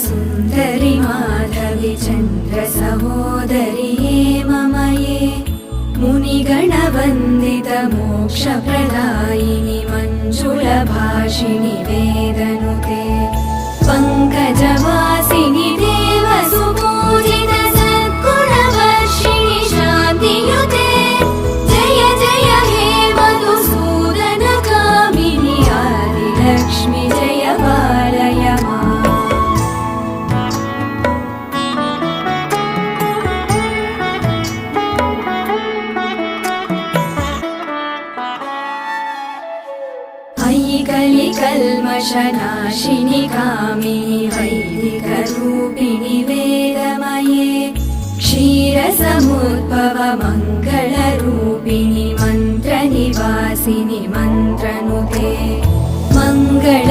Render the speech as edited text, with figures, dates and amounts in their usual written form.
सुन्दरि माधवि चन्द्र सहोदरि हेममये मुनिगणवन्दित मोक्षप्रदायिनि मञ्जुलभाषिणि वेदनुते पङ्कजवासिनि देवसुपूजित सद्गुणवर्षिणि शान्तियुते जय जय हे मधुसूदन कामिनि आदिलक्ष्मि जय पालय माम्। कलिकल्मषनाशिनि कामिनि वैदिकरूपिणि वेदमये क्षीरसमुद्भव मङ्गलरूपिणि मन्त्रनिवासिनि मन्त्रनुते मङ्गल